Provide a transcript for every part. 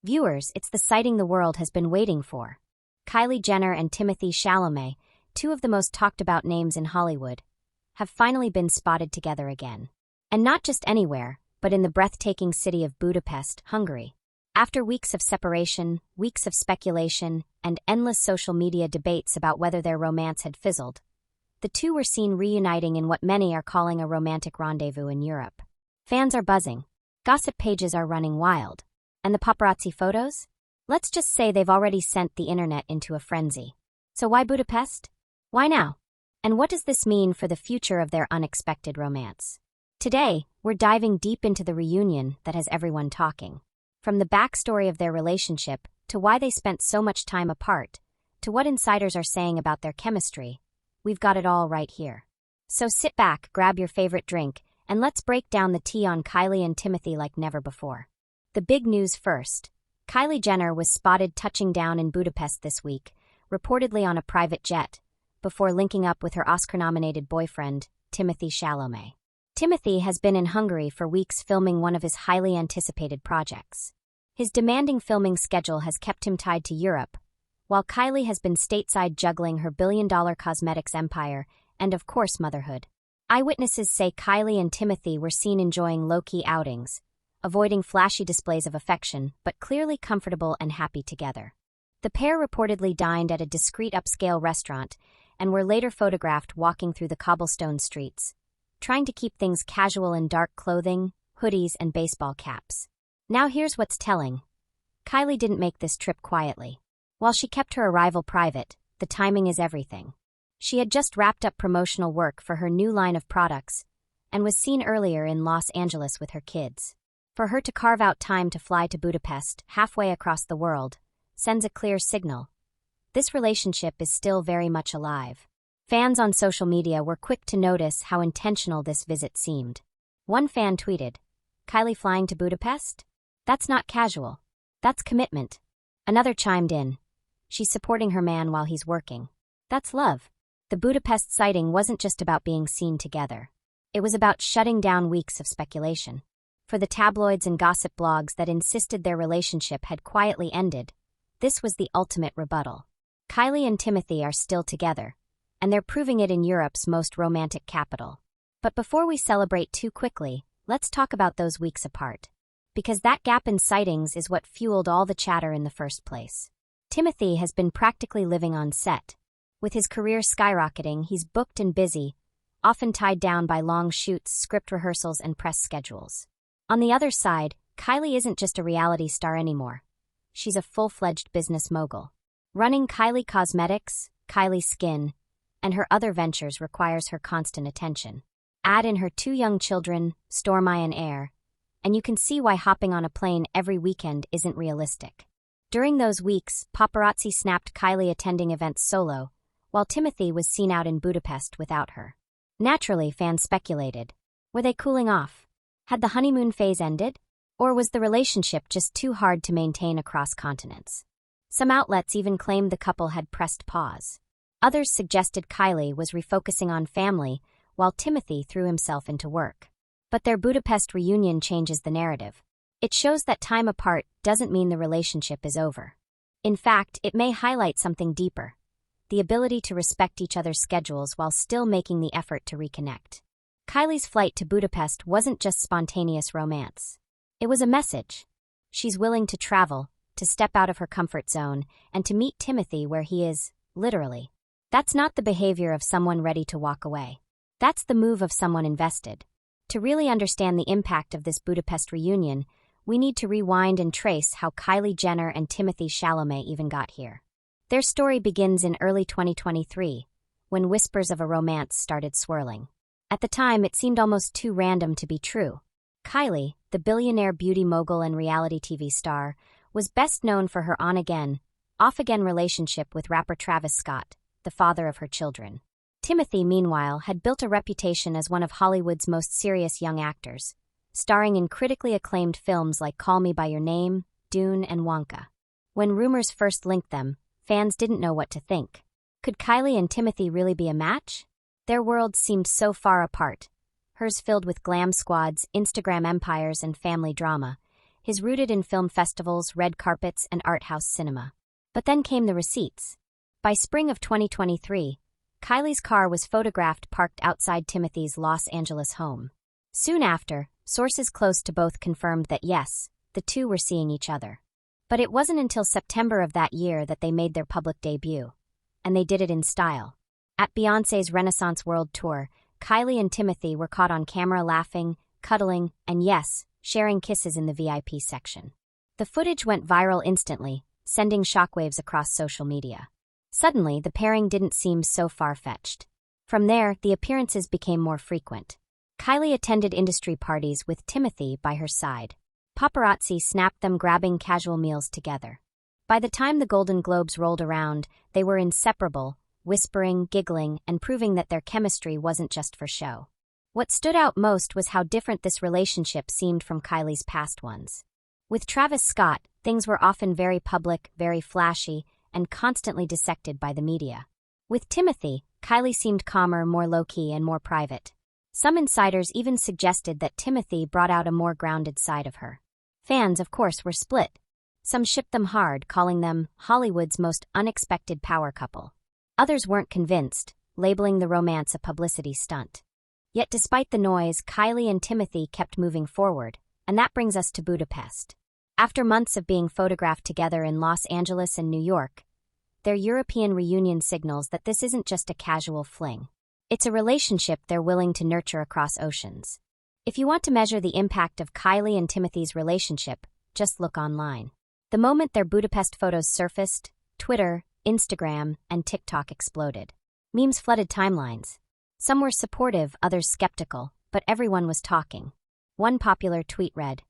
Viewers, it's the sighting the world has been waiting for. Kylie Jenner and Timothée Chalamet, two of the most talked about names in Hollywood, have finally been spotted together again. And not just anywhere, but in the breathtaking city of Budapest, Hungary. After weeks of separation, weeks of speculation, and endless social media debates about whether their romance had fizzled, the two were seen reuniting in what many are calling a romantic rendezvous in Europe. Fans are buzzing. Gossip pages are running wild. And the paparazzi photos? Let's just say they've already sent the internet into a frenzy. So why Budapest? Why now? And what does this mean for the future of their unexpected romance? Today, we're diving deep into the reunion that has everyone talking. From the backstory of their relationship, to why they spent so much time apart, to what insiders are saying about their chemistry, we've got it all right here. So sit back, grab your favorite drink, and let's break down the tea on Kylie and Timothée like never before. The big news first. Kylie Jenner was spotted touching down in Budapest this week, reportedly on a private jet, before linking up with her Oscar-nominated boyfriend, Timothée Chalamet. Timothée has been in Hungary for weeks filming one of his highly anticipated projects. His demanding filming schedule has kept him tied to Europe, while Kylie has been stateside juggling her billion-dollar cosmetics empire and, of course, motherhood. Eyewitnesses say Kylie and Timothée were seen enjoying low-key outings, avoiding flashy displays of affection, but clearly comfortable and happy together. The pair reportedly dined at a discreet upscale restaurant and were later photographed walking through the cobblestone streets, trying to keep things casual in dark clothing, hoodies, and baseball caps. Now here's what's telling. Kylie didn't make this trip quietly. While she kept her arrival private, the timing is everything. She had just wrapped up promotional work for her new line of products and was seen earlier in Los Angeles with her kids. For her to carve out time to fly to Budapest, halfway across the world, sends a clear signal. This relationship is still very much alive. Fans on social media were quick to notice how intentional this visit seemed. One fan tweeted, "Kylie flying to Budapest? That's not casual. That's commitment." Another chimed in, "She's supporting her man while he's working. That's love." The Budapest sighting wasn't just about being seen together. It was about shutting down weeks of speculation. For the tabloids and gossip blogs that insisted their relationship had quietly ended, this was the ultimate rebuttal. Kylie and Timothée are still together, and they're proving it in Europe's most romantic capital. But before we celebrate too quickly, let's talk about those weeks apart. Because that gap in sightings is what fueled all the chatter in the first place. Timothée has been practically living on set. With his career skyrocketing, he's booked and busy, often tied down by long shoots, script rehearsals, and press schedules. On the other side, Kylie isn't just a reality star anymore. She's a full-fledged business mogul. Running Kylie Cosmetics, Kylie Skin, and her other ventures requires her constant attention. Add in her 2 young children, Stormy and Air, and you can see why hopping on a plane every weekend isn't realistic. During those weeks, paparazzi snapped Kylie attending events solo, while Timothée was seen out in Budapest without her. Naturally, fans speculated. Were they cooling off? Had the honeymoon phase ended? Or was the relationship just too hard to maintain across continents? Some outlets even claimed the couple had pressed pause. Others suggested Kylie was refocusing on family, while Timothée threw himself into work. But their Budapest reunion changes the narrative. It shows that time apart doesn't mean the relationship is over. In fact, it may highlight something deeper: the ability to respect each other's schedules while still making the effort to reconnect. Kylie's flight to Budapest wasn't just spontaneous romance. It was a message. She's willing to travel, to step out of her comfort zone, and to meet Timothée where he is, literally. That's not the behavior of someone ready to walk away. That's the move of someone invested. To really understand the impact of this Budapest reunion, we need to rewind and trace how Kylie Jenner and Timothée Chalamet even got here. Their story begins in early 2023, when whispers of a romance started swirling. At the time, it seemed almost too random to be true. Kylie, the billionaire beauty mogul and reality TV star, was best known for her on-again, off-again relationship with rapper Travis Scott, the father of her children. Timothée, meanwhile, had built a reputation as one of Hollywood's most serious young actors, starring in critically acclaimed films like Call Me by Your Name, Dune, and Wonka. When rumors first linked them, fans didn't know what to think. Could Kylie and Timothée really be a match? Their worlds seemed so far apart, hers filled with glam squads, Instagram empires, and family drama, his rooted in film festivals, red carpets, and art house cinema. But then came the receipts. By spring of 2023, Kylie's car was photographed parked outside Timothée's Los Angeles home. Soon after, sources close to both confirmed that yes, the two were seeing each other. But it wasn't until September of that year that they made their public debut. And they did it in style. At Beyoncé's Renaissance World Tour, Kylie and Timothée were caught on camera laughing, cuddling, and yes, sharing kisses in the VIP section. The footage went viral instantly, sending shockwaves across social media. Suddenly, the pairing didn't seem so far-fetched. From there, the appearances became more frequent. Kylie attended industry parties with Timothée by her side. Paparazzi snapped them grabbing casual meals together. By the time the Golden Globes rolled around, they were inseparable, whispering, giggling, and proving that their chemistry wasn't just for show. What stood out most was how different this relationship seemed from Kylie's past ones. With Travis Scott, things were often very public, very flashy, and constantly dissected by the media. With Timothée, Kylie seemed calmer, more low-key, and more private. Some insiders even suggested that Timothée brought out a more grounded side of her. Fans, of course, were split. Some shipped them hard, calling them Hollywood's most unexpected power couple. Others weren't convinced, labeling the romance a publicity stunt. Yet despite the noise, Kylie and Timothée kept moving forward, and that brings us to Budapest. After months of being photographed together in Los Angeles and New York, their European reunion signals that this isn't just a casual fling. It's a relationship they're willing to nurture across oceans. If you want to measure the impact of Kylie and Timothée's relationship, just look online. The moment their Budapest photos surfaced, Twitter, Instagram, and TikTok exploded. Memes flooded timelines. Some were supportive, others skeptical, but everyone was talking. One popular tweet read,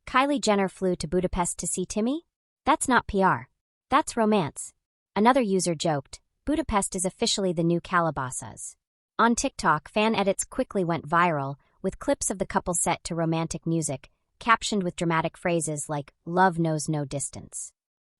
"Kylie Jenner flew to Budapest to see Timmy? That's not PR. That's romance." Another user joked, "Budapest is officially the new Calabasas." On TikTok, fan edits quickly went viral, with clips of the couple set to romantic music, captioned with dramatic phrases like, "Love knows no distance."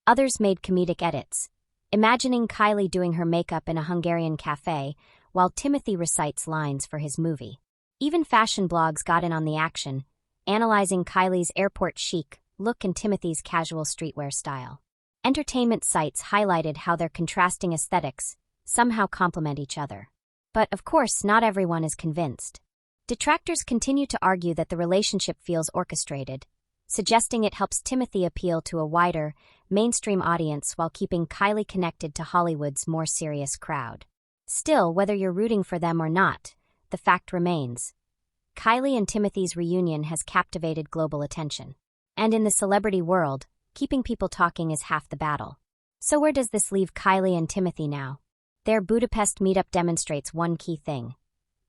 Others made comedic edits, imagining Kylie doing her makeup in a Hungarian cafe, while Timothée recites lines for his movie. Even fashion blogs got in on the action, analyzing Kylie's airport chic look and Timothée's casual streetwear style. Entertainment sites highlighted how their contrasting aesthetics somehow complement each other. But, of course, not everyone is convinced. Detractors continue to argue that the relationship feels orchestrated, suggesting it helps Timothée appeal to a wider, mainstream audience while keeping Kylie connected to Hollywood's more serious crowd. Still, whether you're rooting for them or not, the fact remains. Kylie and Timothée's reunion has captivated global attention. And in the celebrity world, keeping people talking is half the battle. So where does this leave Kylie and Timothée now? Their Budapest meetup demonstrates one key thing.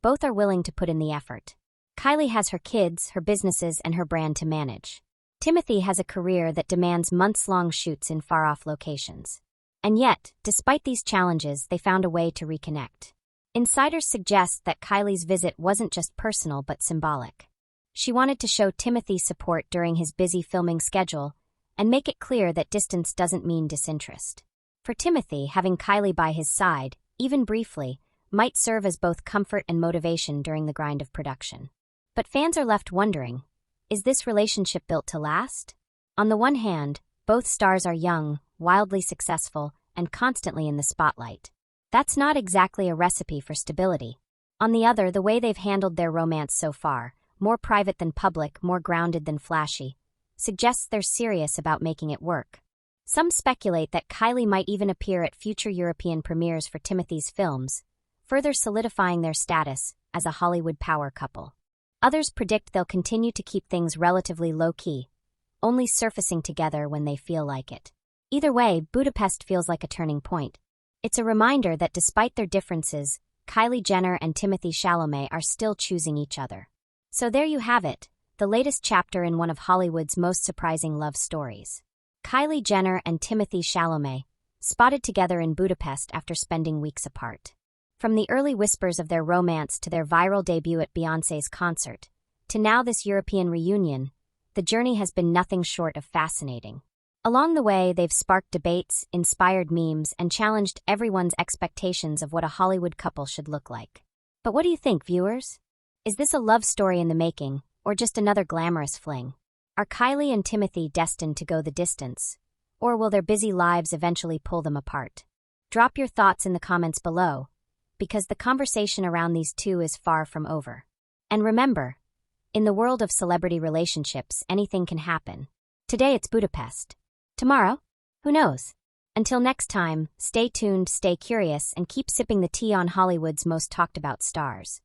Both are willing to put in the effort. Kylie has her kids, her businesses, and her brand to manage. Timothée has a career that demands months-long shoots in far-off locations. And yet, despite these challenges, they found a way to reconnect. Insiders suggest that Kylie's visit wasn't just personal but symbolic. She wanted to show Timothée support during his busy filming schedule and make it clear that distance doesn't mean disinterest. For Timothée, having Kylie by his side, even briefly, might serve as both comfort and motivation during the grind of production. But fans are left wondering, is this relationship built to last? On the one hand, both stars are young, wildly successful, and constantly in the spotlight. That's not exactly a recipe for stability. On the other, the way they've handled their romance so far, more private than public, more grounded than flashy, suggests they're serious about making it work. Some speculate that Kylie might even appear at future European premieres for Timothée's films, further solidifying their status as a Hollywood power couple. Others predict they'll continue to keep things relatively low-key, only surfacing together when they feel like it. Either way, Budapest feels like a turning point. It's a reminder that despite their differences, Kylie Jenner and Timothée Chalamet are still choosing each other. So there you have it, the latest chapter in one of Hollywood's most surprising love stories. Kylie Jenner and Timothée Chalamet, spotted together in Budapest after spending weeks apart. From the early whispers of their romance to their viral debut at Beyoncé's concert, to now this European reunion, the journey has been nothing short of fascinating. Along the way, they've sparked debates, inspired memes, and challenged everyone's expectations of what a Hollywood couple should look like. But what do you think, viewers? Is this a love story in the making, or just another glamorous fling? Are Kylie and Timothée destined to go the distance? Or will their busy lives eventually pull them apart? Drop your thoughts in the comments below, because the conversation around these two is far from over. And remember, in the world of celebrity relationships, anything can happen. Today it's Budapest. Tomorrow? Who knows? Until next time, stay tuned, stay curious, and keep sipping the tea on Hollywood's most talked about stars.